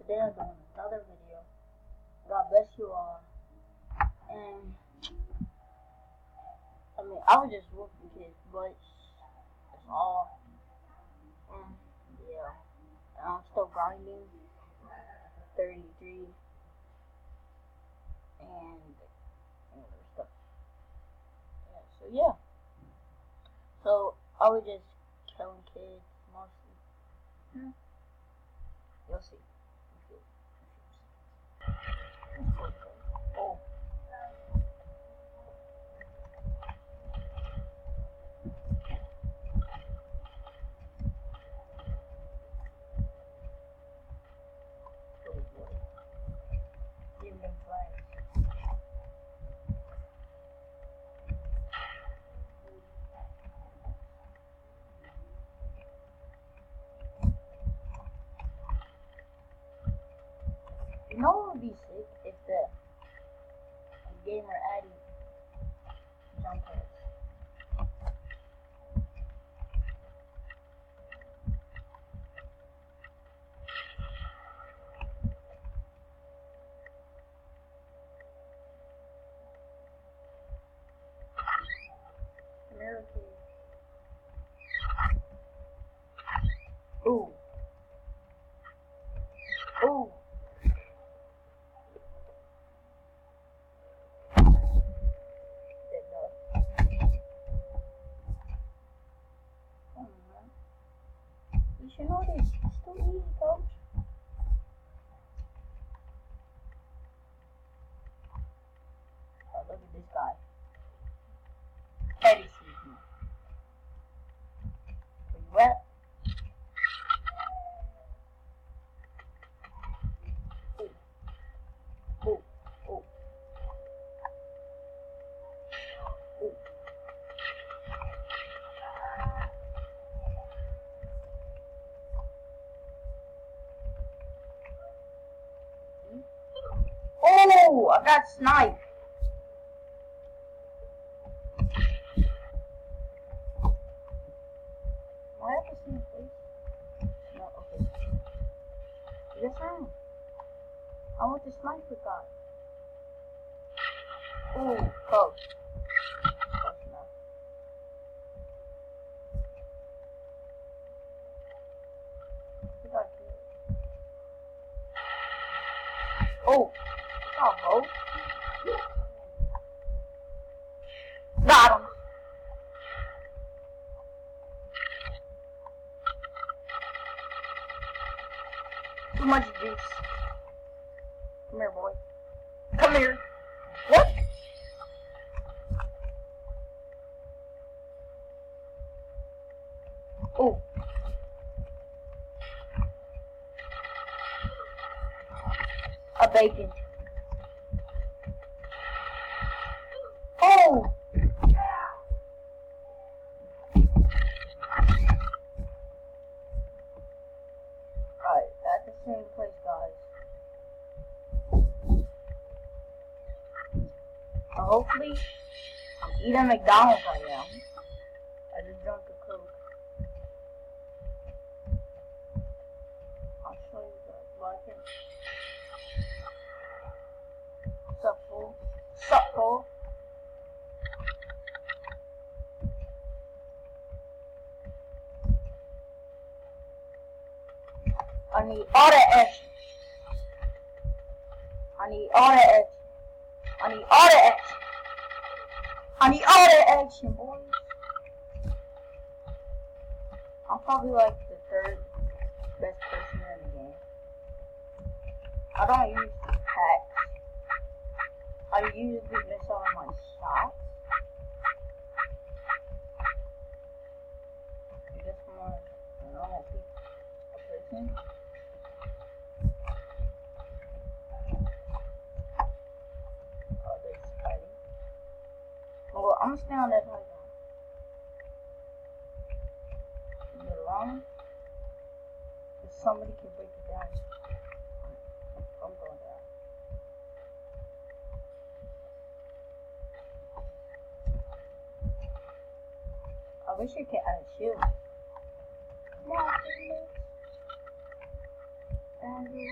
today I'm doing another video. God bless you all. And I was just whooping kids, but that's all. Yeah. And I'm still grinding. 33 and other stuff. Yeah, so I was just killing kids mostly. You'll see. Oh. Give me flags. You know what would be sick if the gamer Addy jump pads. American. Ooh. Ooh. You should know this. It's too easy, coach. Oh, look at this guy. Eddie sees me. Where you at? Ooh. Ooh. Ooh. Ooh. Oh, I got sniped. Do I have to see his face? No, okay. Yes, sir. I want the sniper guy. Ooh, close. Close enough. He got killed. Oh, oh, bro. Got him. Too much juice. Come here, boy. Come here. What? Oh. A bacon. Oh. Alright, at the same place, guys. So hopefully, I'm eating McDonald's right now. I just drank a Coke. I'll show you guys what I can. Sup, fool? Sup, fool? I need all that action. I need all that action. I need all that action. I need all that action, boys. I'm probably like the third best person in the game. I don't use hacks. I usually miss all my shots. I guess I'm like a normal person. Oh, they're fighting. Well, I'm gonna stay on that high ground. A bit long. If somebody can break it down. I'm going down. I wish I could add a shield. Come on, Andrew.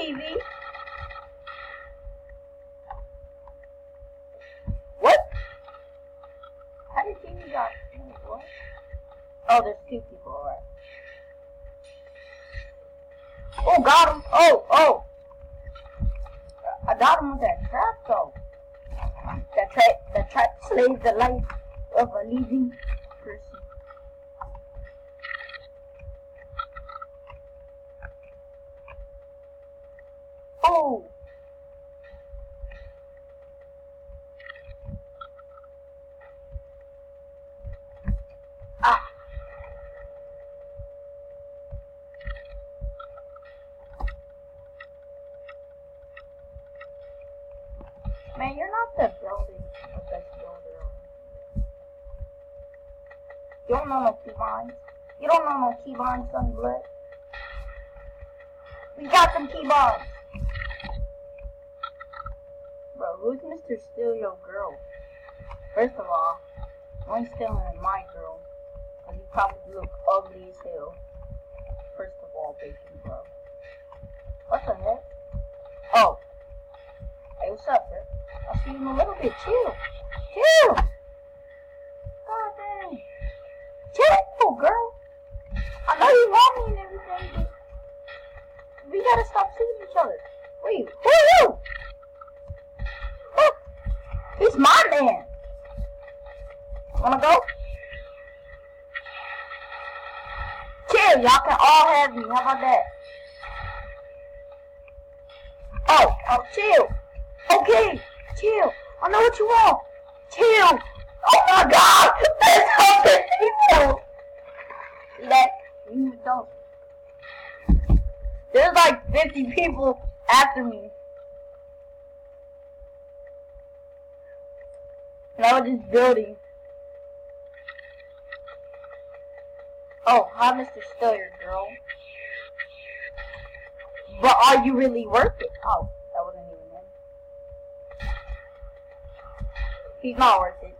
TV? What? How did TV got? What? Oh, there's two people. Alright. Oh, got him. Oh. I got him with that trap though. That trap slaves the life of a living person. Oh. Ah. Man, you're not the best builder. You don't know no keybinds. You don't know no keybinds, son blood. We got some keybinds. Bro, who's Mr. Steal Your Girl? First of all, I ain't stealing my girl. Cause you probably look ugly as hell. First of all, baby, bro. What the heck? Oh. Hey, what's up, bro? I'll see you in a little bit. Chill. Chill. God dang. Chill, girl. I know you want me and everything, but we gotta stop seeing each other. Wait, who are you? Oh, he's my man. Wanna go? Chill, y'all can all have me. How about that? Oh, chill. Okay, chill. I know what you want. Chill. Oh my God, there's so many people. That you don't. There's like 50 people after me. And I was just building. Oh, hi, Mr. Steal Your Girl. But are you really worth it? Oh, that wasn't even him. He's not worth it.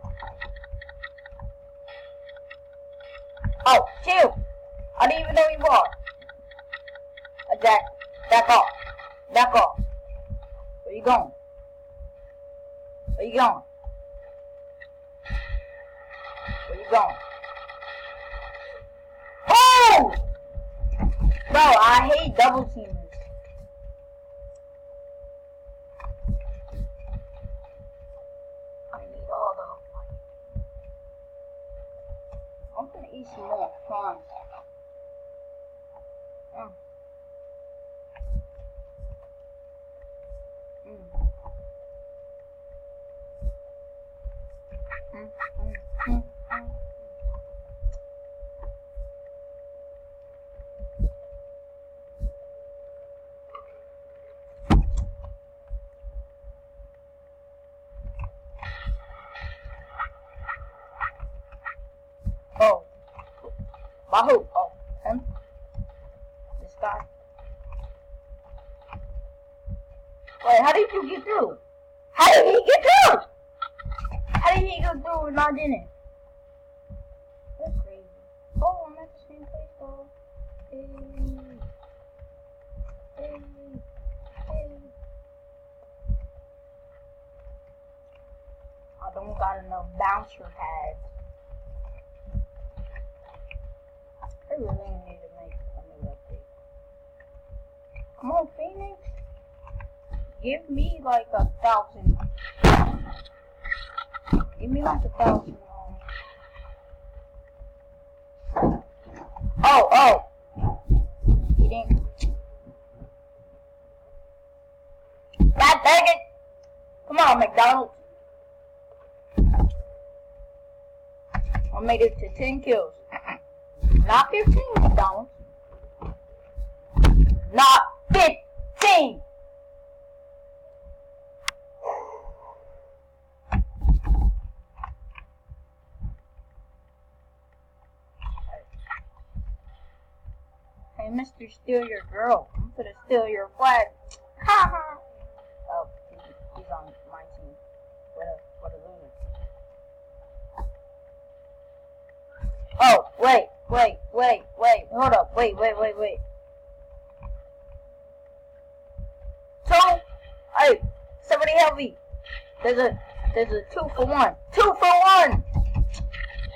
Oh, chill. I didn't even know he was. Back off. Back off. Where you going? Where you going? Where you going? Oh! Bro, I hate double teamers. I need all those. I'm gonna eat some more prawns. Oh. By who? Oh, him? This guy? Wait, how did you get through? How did he get through? How did he go through and I didn't? That's crazy. Oh, I'm at the same place though. Hey. I don't got enough bouncer pads. I really need to make a new update. Come on, Phoenix. Give me like 1,000. Give me like 1,000. Oh. He didn't. God dang it. Come on, McDonald's. I made it to 10 kills. Not 15, McDonald's. Not 15. Hey, Mr. Steal Your Girl. I'm gonna steal your flag. Ha ha. Oh, he's on my team. What a loser. Oh, wait. Hold up. Wait. Somebody help me. There's a 2-for-1. 2-for-1.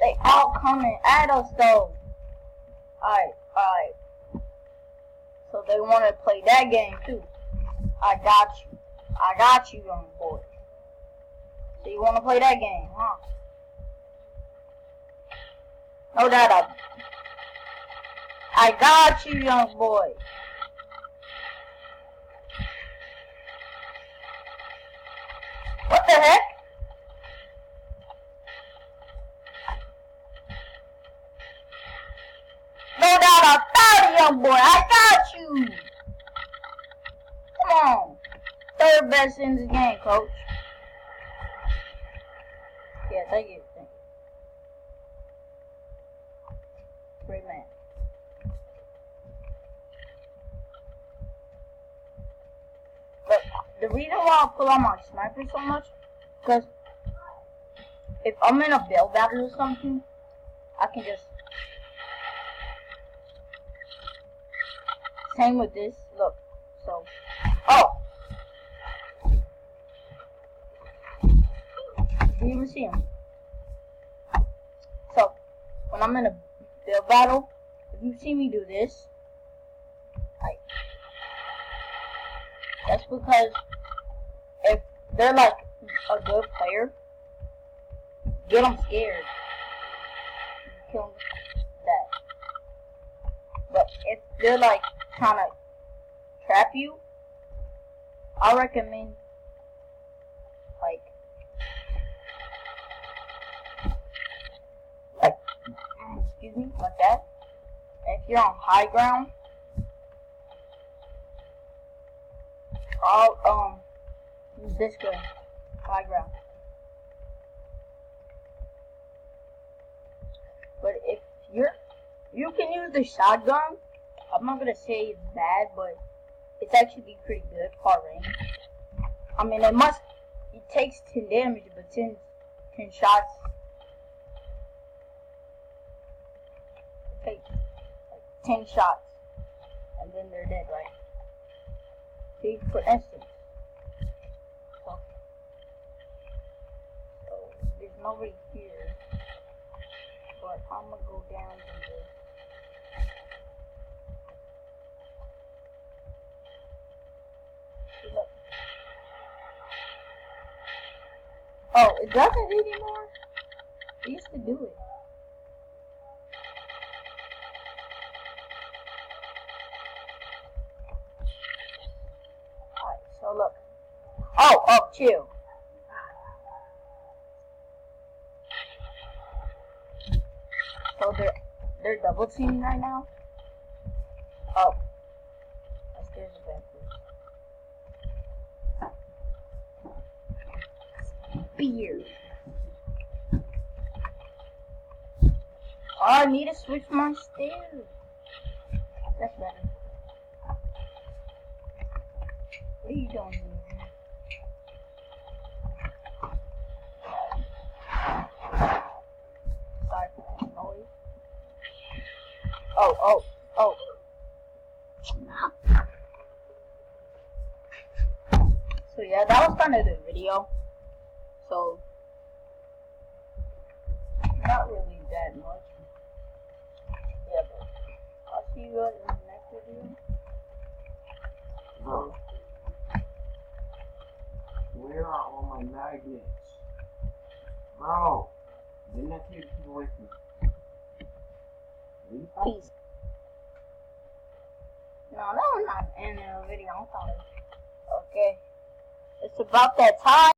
They all coming at us though. Alright. So they want to play that game too. I got you, young boy. So you want to play that game, huh? No doubt. I got you, young boy. What the heck? No doubt I found it, young boy. I got you. Come on. Third best in the game, coach. Yeah, thank you. Great man. But the reason why I pull out my sniper so much, because if I'm in a build battle or something, I can just... Same with this, look. So, oh! Do you even see him? So, when I'm in a build battle, if you see me do this, that's because if they're like a good player, get them scared. Kill that. But if they're like trying to trap you, I recommend excuse me, like that. And if you're on high ground, I'll use this gun, high ground. But if you can use the shotgun. I'm not gonna say it's bad, but it's actually pretty good for range. I mean, it takes 10 damage, but 10 shots. It takes like 10 shots, and then they're dead, right? See, for instance. So there's nobody here, but I'm gonna go down to this. Look. Oh, it doesn't anymore? It used to do it. Alright, so look. Oh, chill. So they're double teaming right now. Oh. That's there's a bad beer. Oh, I need to switch my stairs. That's better. What are you doing here? Sorry for the noise. Oh. So yeah, that was kind of the video. So, not really that much. Yeah, but I'll see you guys in the next video. Bro, where are all my magnets? Bro, didn't that take people away from me? Peace. No, that was not the end of the video. I'm sorry. Okay. It's about that time.